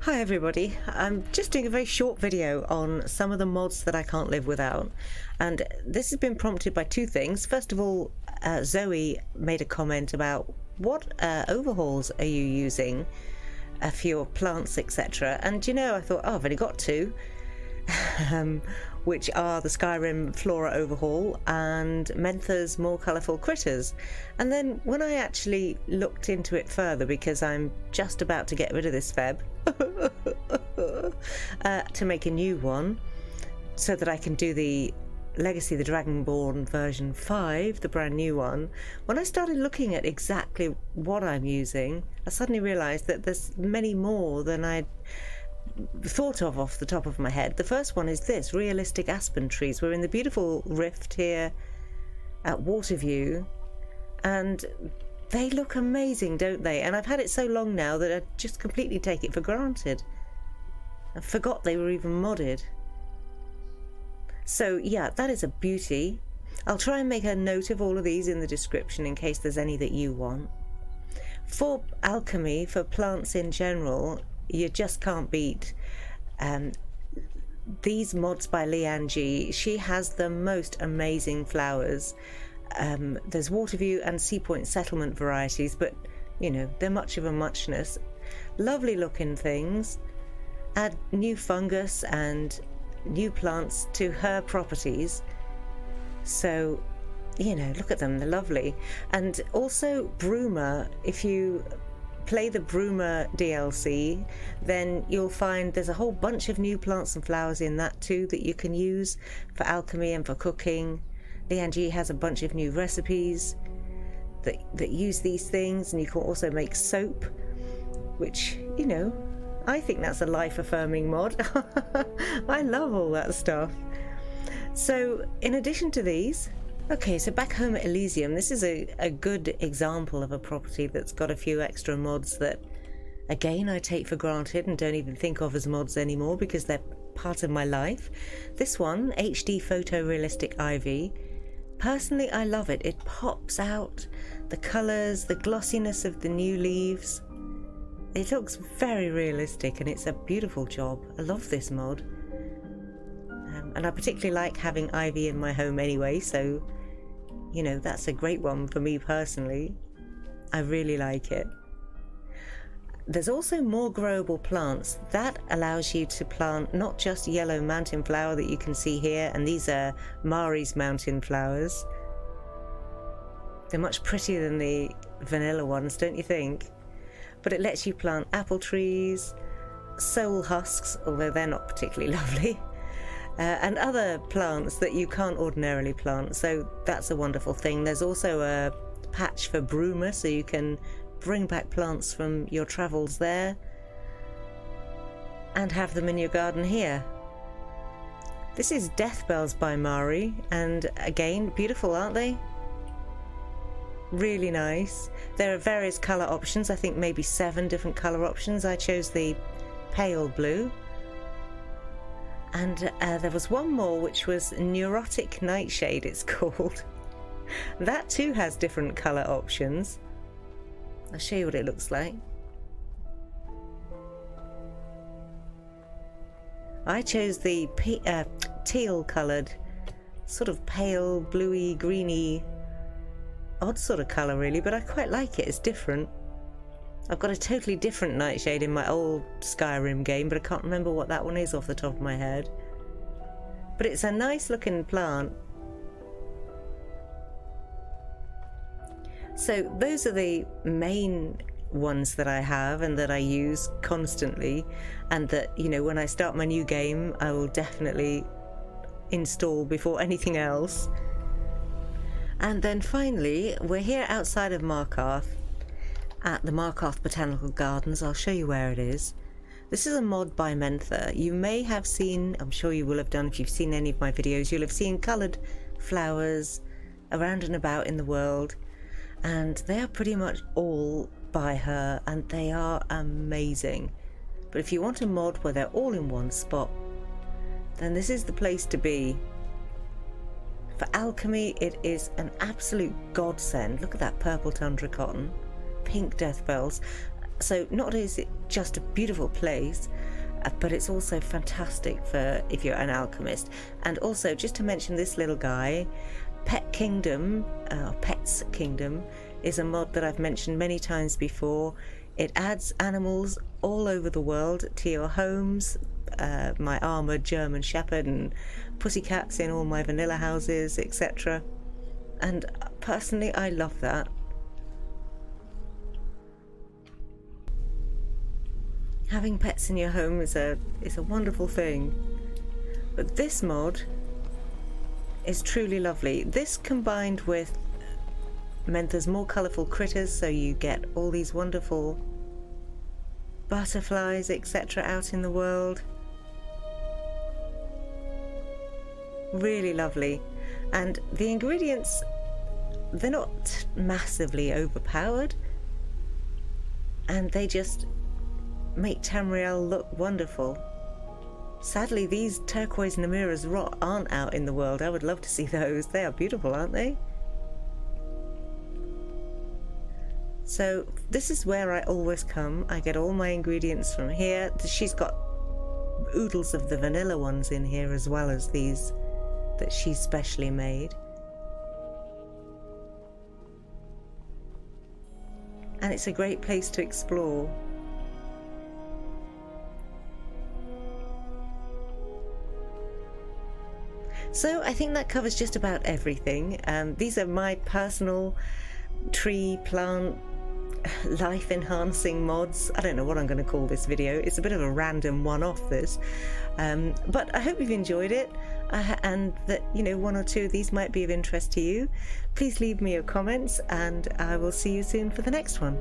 Hi everybody, I'm just doing a very short video on some of the mods that I can't live without, and this has been prompted by two things. First of all, Zoe made a comment about what overhauls are you using for your plants, etc. And you know, I thought, oh, I've only got two, which are the Skyrim Flora Overhaul and Mentha's More Colourful Critters. And then when I actually looked into it further, because I'm just about to get rid of this Feb to make a new one so that I can do the Legacy the Dragonborn version 5, the brand new one. When I started looking at exactly what I'm using, I suddenly realised that there's many more than I'd thought of off the top of my head. The first one is this, realistic aspen trees. We're in the beautiful rift here at Waterview, and they look amazing, don't they? And I've had it so long now that I just completely take it for granted. I forgot they were even modded. So yeah, that is a beauty. I'll try and make a note of all of these in the description in case there's any that you want. For alchemy, for plants in general, you just can't beat these mods by LianneG. She has the most amazing flowers. There's Waterview and Sea Point settlement varieties, but you know, they're much of a muchness. Lovely looking things. Add new fungus and new plants to her properties. So, you know, look at them, they're lovely. And also Bruma, if you play the Bruma DLC, then you'll find there's a whole bunch of new plants and flowers in that too that you can use for alchemy and for cooking. LianneG has a bunch of new recipes that use these things, and you can also make soap, which, you know, I think that's a life-affirming mod. I love all that stuff. So in addition to these, okay, so back home at Elysium, this is a good example of a property that's got a few extra mods that, again, I take for granted and don't even think of as mods anymore because they're part of my life. This one, HD Photorealistic Ivy, personally I love it. It pops out, the colours, the glossiness of the new leaves. It looks very realistic and it's a beautiful job. I love this mod. And I particularly like having ivy in my home anyway, so you know, that's a great one for me personally. I really like it. There's also more growable plants. That allows you to plant not just yellow mountain flower that you can see here, and these are Mari's mountain flowers. They're much prettier than the vanilla ones, don't you think? But it lets you plant apple trees, soul husks, although they're not particularly lovely, and other plants that you can't ordinarily plant, so that's a wonderful thing. There's also a patch for Bruma, so you can bring back plants from your travels there and have them in your garden here. This is Death Bells by Mari, and again, beautiful, aren't they? Really nice. There are various colour options, I think maybe 7 different colour options. I chose the pale blue. And there was one more, which was Neurotic Nightshade, it's called. That too has different colour options. I'll show you what it looks like. I chose the teal coloured, sort of pale, bluey, greeny, odd sort of colour really, but I quite like it, it's different. I've got a totally different nightshade in my old Skyrim game, but I can't remember what that one is off the top of my head. But it's a nice looking plant. So those are the main ones that I have and that I use constantly, and that, you know, when I start my new game I will definitely install before anything else. And then finally, we're here outside of Markarth at the Markarth Botanical Gardens. I'll show you where it is. This is a mod by Mentha. You may have seen, I'm sure you will have done if you've seen any of my videos, you'll have seen coloured flowers around and about in the world, and they are pretty much all by her and they are amazing. But if you want a mod where they're all in one spot, then this is the place to be. For alchemy, it is an absolute godsend. Look at that purple tundra cotton, pink death bells. So not only is it just a beautiful place, but it's also fantastic for if you're an alchemist. And also, just to mention this little guy, Pet Kingdom, Pets Kingdom, is a mod that I've mentioned many times before. It adds animals all over the world to your homes. My armoured German Shepherd and pussycats in all my vanilla houses, etc. And personally, I love that. Having pets in your home is a wonderful thing. But this mod is truly lovely. This combined with meant there's more colourful critters, so you get all these wonderful butterflies, etc. out in the world. Really lovely. And the ingredients, they're not massively overpowered, and they just make Tamriel look wonderful. Sadly, these turquoise Namira's rot aren't out in the world. I would love to see those. They are beautiful, aren't they? So this is where I always come. I get all my ingredients from here. She's got oodles of the vanilla ones in here, as well as these that she's specially made. And it's a great place to explore. So I think that covers just about everything. These are my personal tree, plant, life enhancing mods. I don't know what I'm going to call this video. It's a bit of a random one-off, this. But I hope you've enjoyed it, and that, you know, one or two of these might be of interest to you. Please leave me your comments, and I will see you soon for the next one.